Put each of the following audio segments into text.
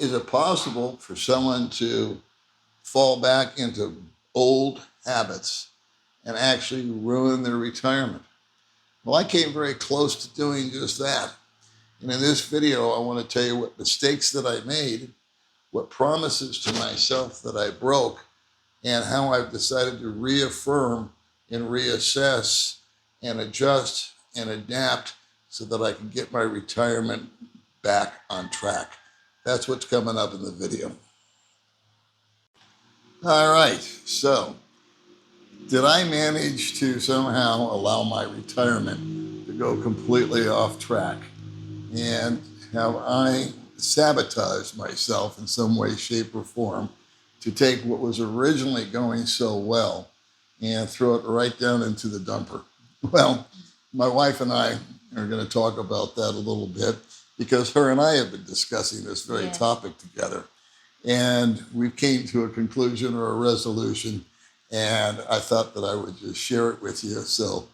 Is it possible for someone to fall back into old habits and actually ruin their retirement? Well, I came very close to doing just that. And in this video, I want to tell you what mistakes that I made, what promises to myself that I broke, and how I've decided to reaffirm and reassess and adjust and adapt so that I can get my retirement back on track. That's what's coming up in the video. All right, so did I manage to somehow allow my retirement to go completely off track? And have I sabotaged myself in some way, shape, or form to take what was originally going so well and throw it right down into the dumper? Well, my wife and I are going to talk about that a little bit because her and I have been discussing this very topic together. And we came to a conclusion or a resolution, and I thought that I would just share it with you. So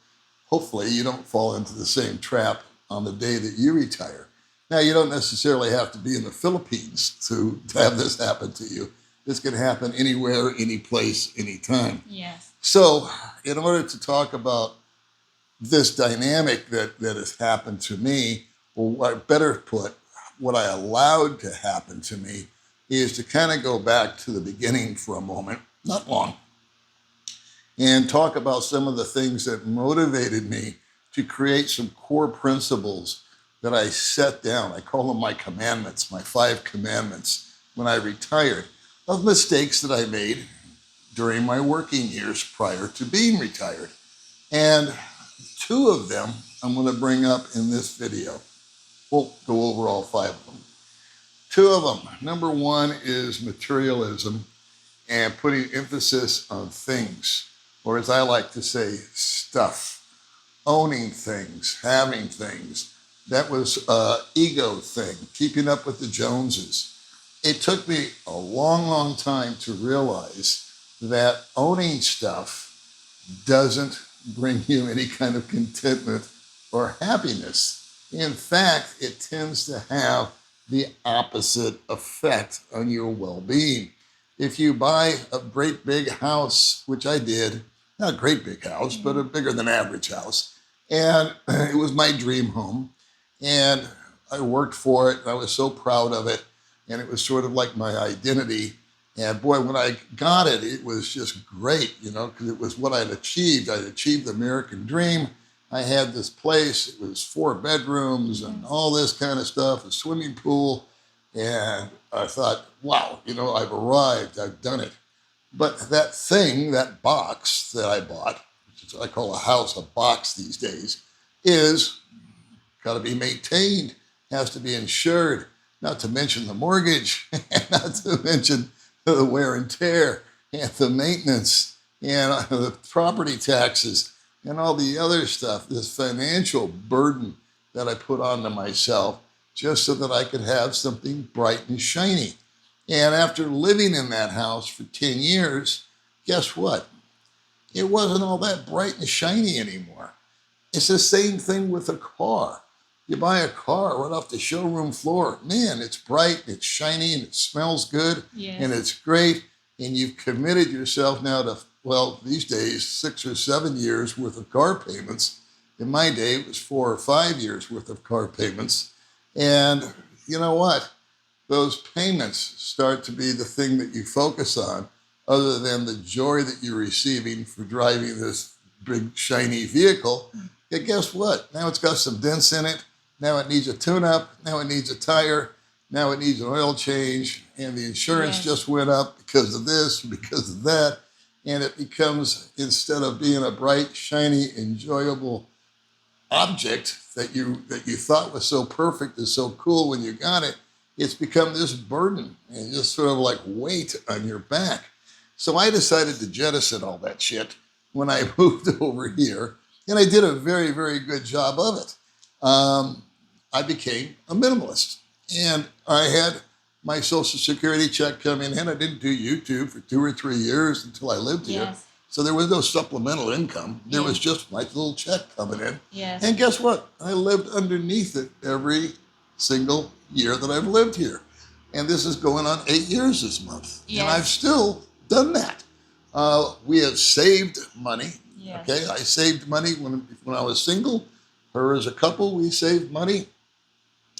hopefully you don't fall into the same trap on the day that you retire. Now, you don't necessarily have to be in the Philippines to have this happen to you. This can happen anywhere, any place, anytime. Yes. So in order to talk about this dynamic that has happened to me, or better put, what I allowed to happen to me, is to kind of go back to the beginning for a moment, not long, and talk about some of the things that motivated me to create some core principles that I set down. I call them my commandments, my 5 commandments, when I retired, of mistakes that I made during my working years prior to being retired. And 2 of them I'm going to bring up in this video. We'll go over all 5 of them. 2 of them. Number 1 is materialism and putting emphasis on things, or as I like to say, stuff. Owning things, having things. That was an ego thing, keeping up with the Joneses. It took me a long, long time to realize that owning stuff doesn't bring you any kind of contentment or happiness. In fact, it tends to have the opposite effect on your well-being. If you buy a great big house, which I did, not a great big house, but a bigger than average house, and it was my dream home, and I worked for it, and I was so proud of it, and it was sort of like my identity. And boy, when I got it, it was just great, you know, because it was what I'd achieved. I'd achieved the American dream. I had this place. It was 4 bedrooms and all this kind of stuff, a swimming pool. And I thought, wow, you know, I've arrived. I've done it. But that thing, that box that I bought, which I call a house, a box these days, is got to be maintained, has to be insured, not to mention the mortgage, and not to mention the wear and tear, and the maintenance, and the property taxes, and all the other stuff, this financial burden that I put onto myself just so that I could have something bright and shiny. And after living in that house for 10 years, guess what? It wasn't all that bright and shiny anymore. It's the same thing with a car. You buy a car right off the showroom floor. Man, it's bright, it's shiny, and it smells good, and it's great. And you've committed yourself now to, well, these days, 6 or 7 years worth of car payments. In my day, it was 4 or 5 years worth of car payments. And you know what? Those payments start to be the thing that you focus on, other than the joy that you're receiving for driving this big, shiny vehicle. And guess what? Now it's got some dents in it. Now it needs a tune-up. Now it needs a tire. Now it needs an oil change. And the insurance just went up because of this, because of that. And it becomes, instead of being a bright, shiny, enjoyable object that you thought was so perfect and so cool when you got it, it's become this burden and just sort of like weight on your back. So I decided to jettison all that shit when I moved over here, and I did a very, very good job of it. I became a minimalist, and I had my Social Security check coming in. I didn't do YouTube for 2 or 3 years until I lived here. So there was no supplemental income. There was just my little check coming in. And guess what? I lived underneath it every single year that I've lived here. And this is going on 8 years this month. Yes. And I've still done that. We have saved money. Yes. Okay, I saved money when I was single. Her as a couple, we saved money.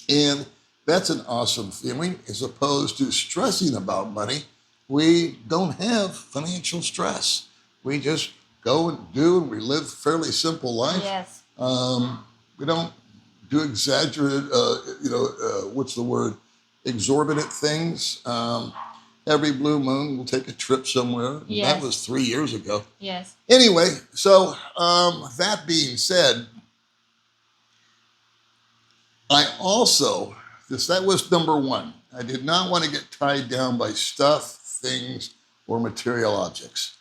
And that's an awesome feeling. As opposed to stressing about money, we don't have financial stress. We just go and do, and we live a fairly simple life. Yes. We don't do exaggerated, what's the word? Exorbitant things. Every blue moon, we'll take a trip somewhere. Yes. That was 3 years ago. Yes. Anyway, so that being said, that was number one. I did not want to get tied down by stuff, things, or material objects.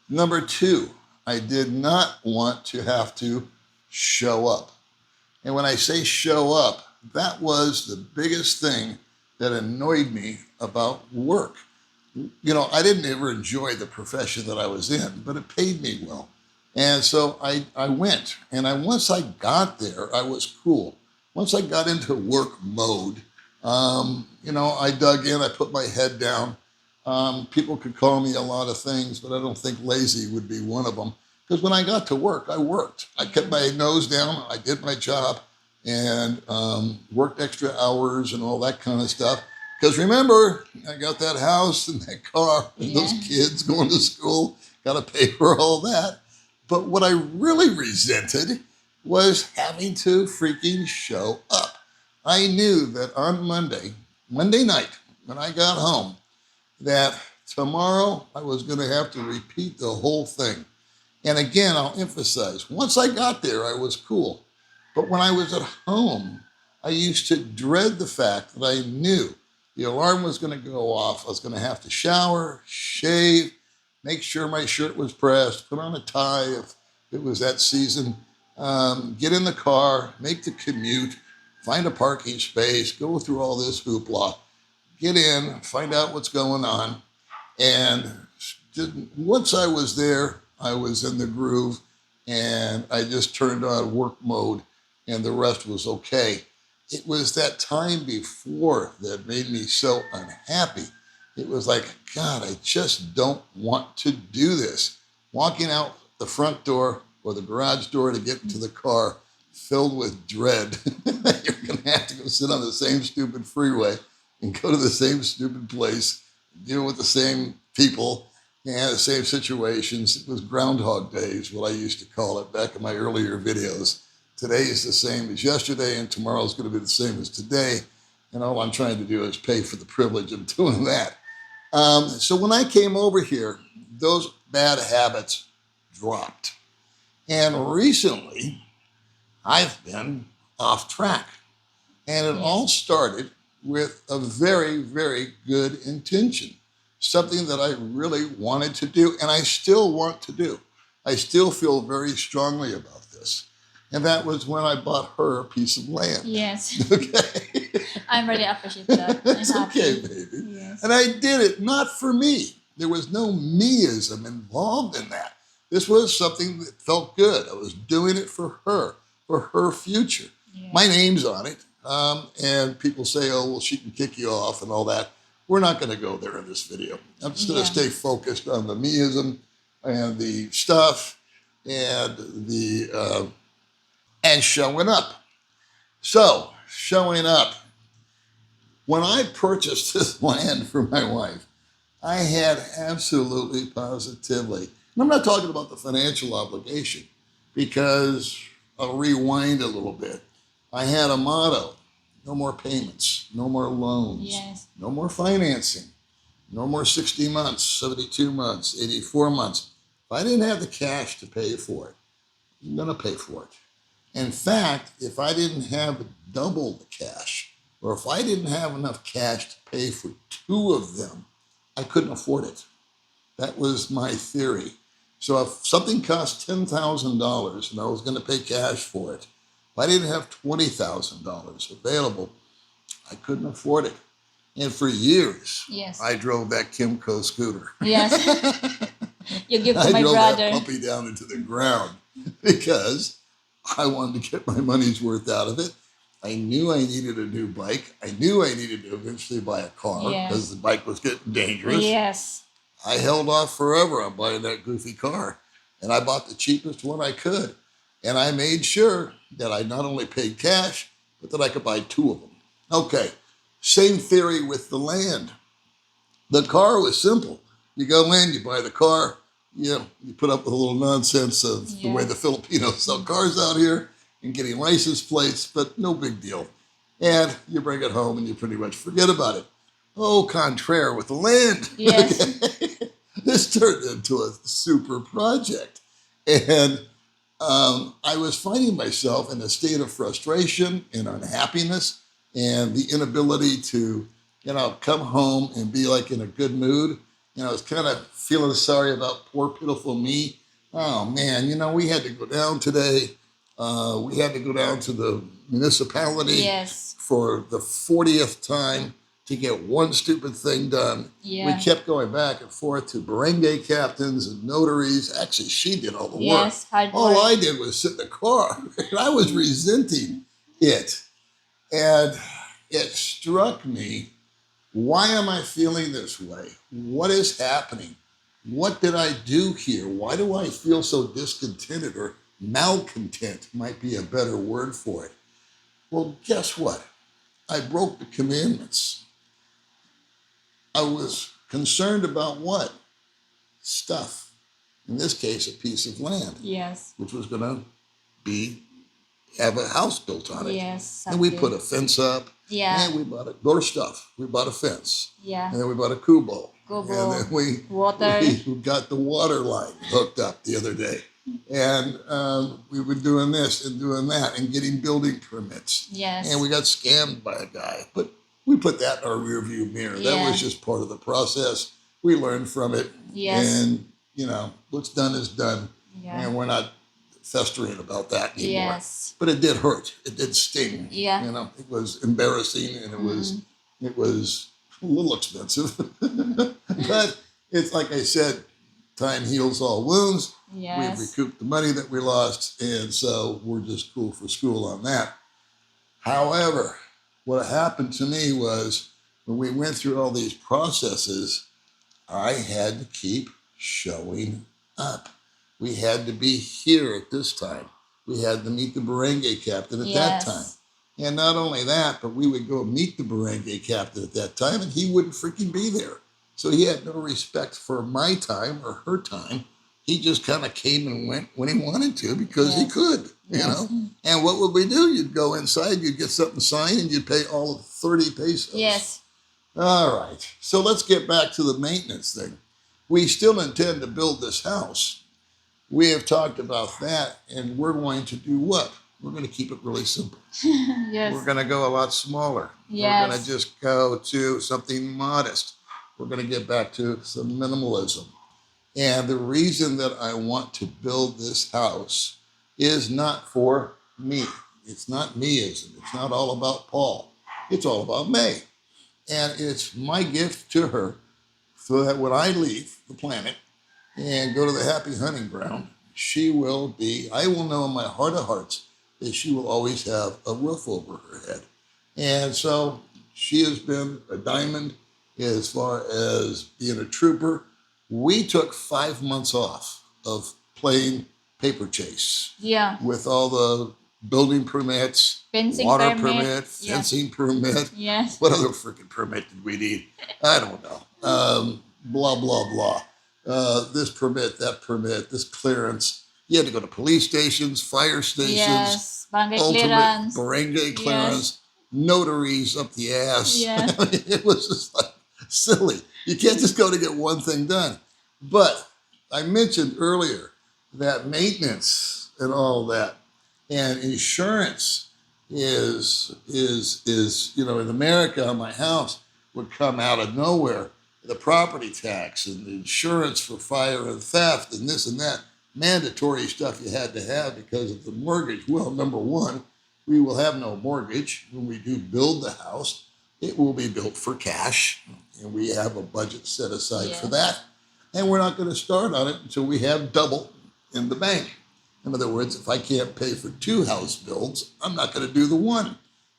Number two, I did not want to have to show up. And when I say show up, that was the biggest thing that annoyed me about work. You know, I didn't ever enjoy the profession that I was in, but it paid me well. And so I went. And once I got there, I was cool. Once I got into work mode, I dug in, I put my head down. People could call me a lot of things, but I don't think lazy would be one of them. Because when I got to work, I worked. I kept my nose down, I did my job, and worked extra hours and all that kind of stuff. Because remember, I got that house and that car and those kids going to school, got to pay for all that. But what I really resented was having to freaking show up. I knew that on Monday night, when I got home, that tomorrow I was going to have to repeat the whole thing. And again, I'll emphasize, once I got there, I was cool. But when I was at home, I used to dread the fact that I knew the alarm was going to go off. I was going to have to shower, shave, make sure my shirt was pressed, put on a tie if it was that season, get in the car, make the commute, find a parking space, go through all this hoopla, get in, find out what's going on. And once I was there, I was in the groove, and I just turned on work mode, and the rest was okay. It was that time before that made me so unhappy. It was like, God, I just don't want to do this. Walking out the front door or the garage door to get into the car filled with dread. You're going to have to go sit on the same stupid freeway and go to the same stupid place, deal with the same people and the same situations. It was Groundhog Day is what I used to call it back in my earlier videos. Today is the same as yesterday, and tomorrow is going to be the same as today. And all I'm trying to do is pay for the privilege of doing that. So when I came over here, those bad habits dropped. And recently, I've been off track. And it all started with a very, very good intention. Something that I really wanted to do, and I still want to do. I still feel very strongly about this. And that was when I bought her a piece of land. Yes. Okay. I'm really appreciative of that. It's okay, baby. Yes. And I did it not for me. There was no meism involved in that. This was something that felt good. I was doing it for her future. Yeah. My name's on it. And people say, oh, well, she can kick you off and all that. We're not going to go there in this video. I'm just going to stay focused on the meism and the stuff and the and showing up. So, showing up. When I purchased this land for my wife, I had absolutely positively, and I'm not talking about the financial obligation, because I'll rewind a little bit. I had a motto: no more payments, no more loans, no more financing, no more 60 months, 72 months, 84 months. If I didn't have the cash to pay for it, I'm going to pay for it. In fact, if I didn't have double the cash, or if I didn't have enough cash to pay for two of them, I couldn't afford it. That was my theory. So if something cost $10,000 and I was going to pay cash for it, if I didn't have $20,000 available, I couldn't afford it. And for years, I drove that Kimco scooter. Yes. You give to my brother. I drove that brother. puppy down into the ground because I wanted to get my money's worth out of it. I knew I needed a new bike. I knew I needed to eventually buy a car because the bike was getting dangerous. Yes. I held off forever on buying that goofy car, and I bought the cheapest one I could. And I made sure that I not only paid cash, but that I could buy two of them. Okay, same theory with the land. The car was simple. You go in, you buy the car, you put up with a little nonsense of the way the Filipinos sell cars out here and getting license plates, but no big deal. And you bring it home and you pretty much forget about it. Au contraire with the land. Yes. This turned into a super project. And I was finding myself in a state of frustration and unhappiness and the inability to, come home and be like in a good mood. I was kind of feeling sorry about poor, pitiful me. Oh man, we had to go down today. We had to go down to the municipality for the 40th time to get one stupid thing done. Yeah. We kept going back and forth to barangay captains and notaries. Actually, she did all the work. All I did was sit in the car. And I was resenting it. And it struck me, why am I feeling this way? What is happening? What did I do here? Why do I feel so discontented, or malcontent might be a better word for it? Well, guess what? I broke the commandments. I was concerned about what? Stuff. In this case, a piece of land. Yes. Which was going to have a house built on it. Yes. And we put a fence up. Yeah. And we bought door stuff. We bought a fence. Yeah. And then we bought a kubo. And then we got the water line hooked up the other day. And we were doing this and doing that and getting building permits. Yes. And we got scammed by a guy. But we put that in our rearview mirror. Yeah. That was just part of the process. We learned from it. Yes. And, what's done is done. Yeah. And we're not festering about that anymore. Yes. But it did hurt. It did sting. Yeah. It was embarrassing and it was a little expensive. But it's like I said, time heals all wounds. Yes. We've recouped the money that we lost. And so we're just cool for school on that. However, what happened to me was when we went through all these processes, I had to keep showing up. We had to be here at this time. We had to meet the barangay captain at that time. And not only that, but we would go meet the barangay captain at that time and he wouldn't freaking be there. So he had no respect for my time or her time. He just kind of came and went when he wanted to because he could, you know. And what would we do? You'd go inside, you'd get something signed, and you'd pay all of 30 pesos. Yes. All right. So let's get back to the maintenance thing. We still intend to build this house. We have talked about that, and we're going to do what? We're going to keep it really simple. Yes. We're going to go a lot smaller. Yes. We're going to just go to something modest. We're going to get back to some minimalism. And the reason that I want to build this house is not for me. It's not meism. It's not all about Paul. It's all about May. And it's my gift to her so that when I leave the planet and go to the happy hunting ground, I will know in my heart of hearts that she will always have a roof over her head. And so she has been a diamond as far as being a trooper. We took 5 months off of playing paper chase. Yeah. With all the building permits, fencing water permit, fencing permit. Yes. What other freaking permit did we need? I don't know. Blah, blah, blah. This permit, that permit, this clearance. You had to go to police stations, fire stations, barangay clearance, notaries up the ass. Yeah. I mean, it was just like silly. You can't just go to get one thing done. But I mentioned earlier that maintenance and all that and insurance is in America, my house would come out of nowhere. The property tax and the insurance for fire and theft and this and that, mandatory stuff you had to have because of the mortgage. Well, number one, we will have no mortgage when we do build the house. It will be built for cash, and we have a budget set aside for that. And we're not going to start on it until we have double in the bank. In other words, if I can't pay for 2 house builds, I'm not going to do the one.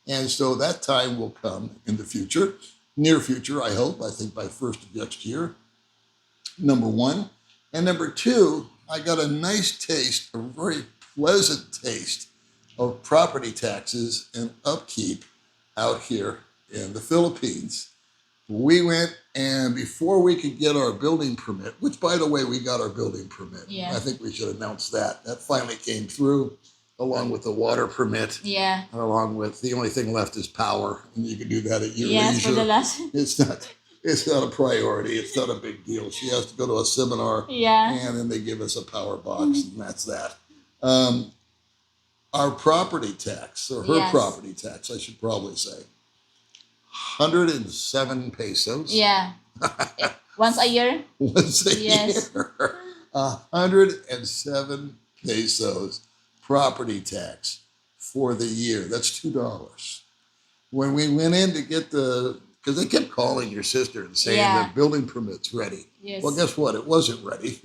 And so that time will come in the future, near future, I hope. I think by 1st of next year, number one. And number two, I got a nice taste, a very pleasant taste of property taxes and upkeep out here in the Philippines. We went, and before we could get our building permit, which by the way, we got our building permit. Yeah. I think we should announce that. That finally came through, along with the water permit. Yeah. Along with the only thing left is power, and you can do that at your Yes, leisure. for the last. It's not a priority. It's not a big deal. She has to go to a seminar, Yeah. and then they give us a power box, and that's that. Our property tax, or her Yes. property tax, I should probably say, 107 pesos. Yeah. Once a year. Once a Yes. year. 107 pesos property tax for the year. That's $2. When we went in to get because they kept calling your sister and saying Yeah. the building permit's ready. Yes. Well, guess what? It wasn't ready.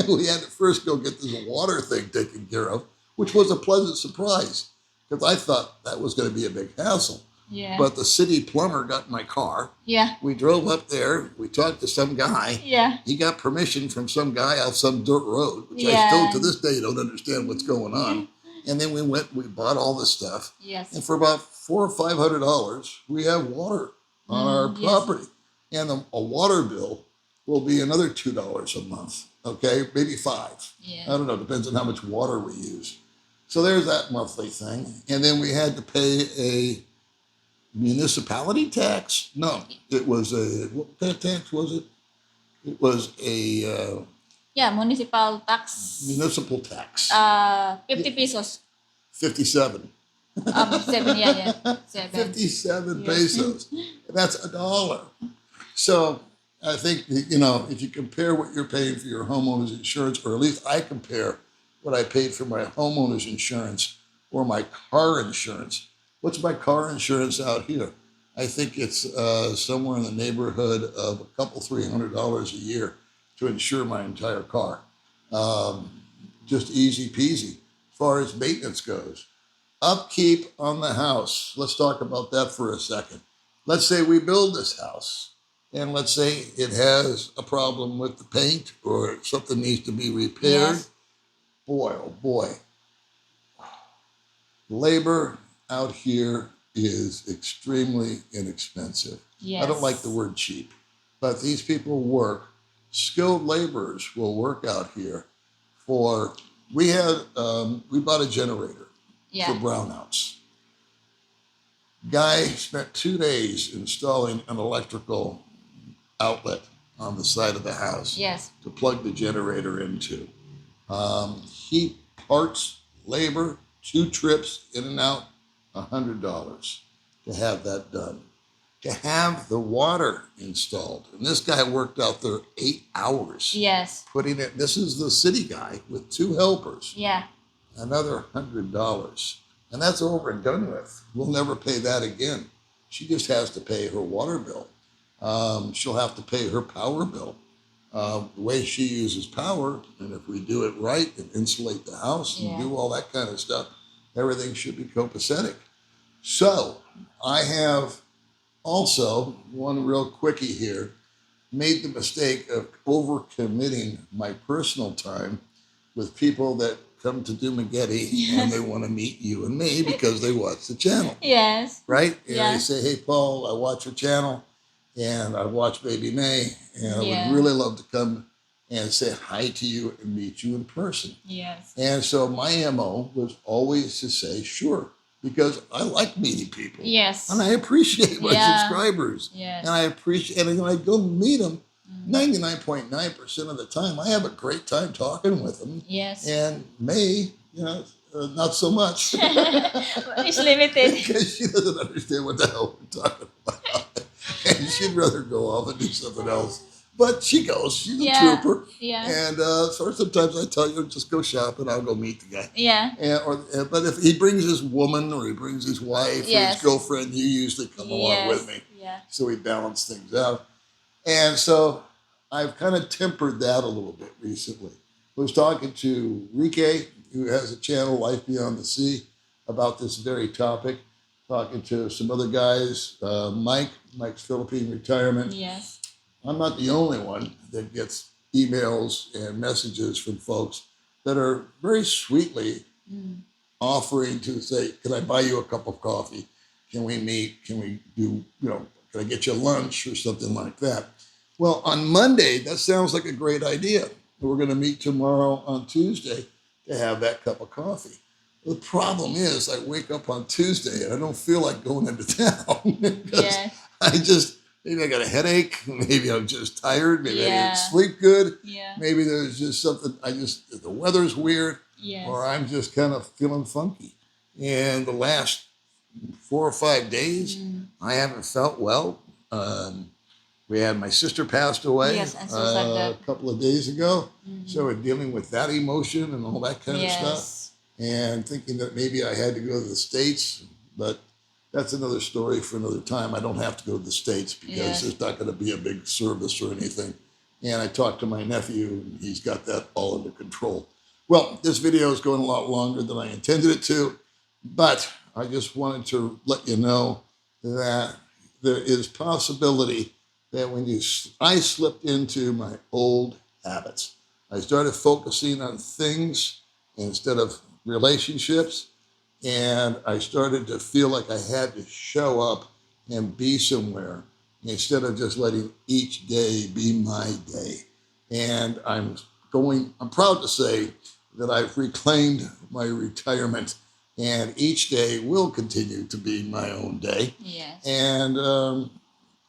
We had to first go get this water thing taken care of, which was a pleasant surprise because I thought that was going to be a big hassle. Yeah. But the city plumber got in my car. Yeah. We drove up there. We talked to some guy. Yeah. He got permission from some guy off some dirt road, which I Yeah. still to this day don't understand what's going on. And then we bought all this stuff. Yes. And for about $400 or $500, we have water on our Yes. property. And a water bill will be another $2 a month. Okay, maybe $5. Yeah. I don't know. Depends on how much water we use. So there's that monthly thing. And then we had to pay a municipality tax. No, it was what kind of tax was it? It was a Yeah, municipal tax. municipal tax. 50 pesos. 57. 7, yeah. 7. 57 Yes. pesos. That's $1. So I think, if you compare what you're paying for your homeowner's insurance, or at least I compare what I paid for my homeowner's insurance or my car insurance. What's my car insurance out here? I think it's somewhere in the neighborhood of a couple, $300 a year to insure my entire car. Just easy peasy as far as maintenance goes. Upkeep on the house. Let's talk about that for a second. Let's say we build this house, and let's say it has a problem with the paint or something needs to be repaired. Yes. Boy, oh boy. Labor out here is extremely inexpensive. Yes. I don't like the word cheap, but these people work. Skilled laborers will work out here we bought a generator Yeah. for brownouts. Guy spent 2 days installing an electrical outlet on the side of the house Yes. to plug the generator into. He parts, labor, 2 trips in and out, $100 to have that done. To have the water installed. And this guy worked out there 8 hours. Yes. Putting it, this is the city guy with 2 helpers, Yeah. another $100. And that's over and done with. We'll never pay that again. She just has to pay her water bill. She'll have to pay her power bill. The way she uses power, and if we do it right and insulate the house and Yeah. do all that kind of stuff, everything should be copacetic. So I have also, one real quickie here, made the mistake of overcommitting my personal time with people that come to Dumagetti and they want to meet you and me because they watch the channel, Yes. right? And Yeah. they say, hey, Paul, I watch your channel and I watch Baby May and I Yeah. would really love to come and say hi to you and meet you in person. Yes. And so my MO was always to say, sure, because I like meeting people. Yes. And I appreciate my Yeah. subscribers. Yes. And I appreciate, and when I go meet them, 99.9% of the time, I have a great time talking with them. Yes. And May, not so much. It's limited. Because she doesn't understand what the hell we're talking about. And she'd rather go off and do something else. But she goes. She's a Yeah. trooper. Yeah. And so sometimes I tell you, just go shopping. I'll go meet the guy. Yeah. But if he brings his woman or he brings his wife or Yes. his girlfriend, you usually come along with me. Yeah. So we balance things out. And so I've kind of tempered that a little bit recently. I was talking to Rike, who has a channel, Life Beyond the Sea, about this very topic. talking to some other guys. Mike's Philippine retirement. Yes. I'm not the only one that gets emails and messages from folks that are very sweetly offering to say, can I buy you a cup of coffee? Can we meet? Can we do, can I get you lunch or something like that? Well, on Monday, that sounds like a great idea. We're going to meet tomorrow on Tuesday to have that cup of coffee. The problem is I wake up on Tuesday and I don't feel like going into town because Yes. maybe I got a headache. Maybe I'm just tired. Maybe I Yeah. didn't sleep good. Yeah. Maybe there's just something, the weather's weird Yes. or I'm just kind of feeling funky. And the last 4 or 5 days, I haven't felt well. We had my sister passed away Yes, I'm so sad a that. couple of days ago. So we're dealing with that emotion and all that kind of stuff. Yes. And thinking that maybe I had to go to the States, but that's another story for another time. I don't have to go to the States because Yes. there's not going to be a big service or anything. And I talked to my nephew, and he's got that all under control. Well, this video is going a lot longer than I intended it to, but I just wanted to let you know that there is possibility that I slipped into my old habits. I started focusing on things instead of relationships, and I started to feel like I had to show up and be somewhere instead of just letting each day be my day. And I'm proud to say that I've reclaimed my retirement, and each day will continue to be my own day. Yes. And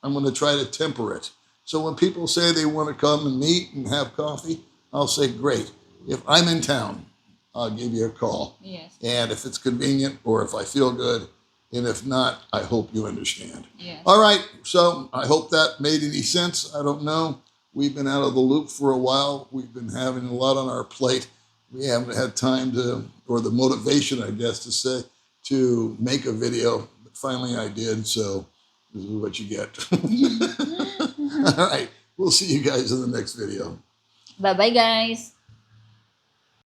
I'm going to try to temper it. So when people say they want to come and meet and have coffee, I'll say, great. If I'm in town, I'll give you a call. Yes. And if it's convenient or if I feel good, and if not, I hope you understand. Yes. All right. So I hope that made any sense. I don't know. We've been out of the loop for a while. We've been having a lot on our plate. We haven't had time or the motivation, I guess, to make a video. But finally I did. So this is what you get. All right. We'll see you guys in the next video. Bye-bye, guys.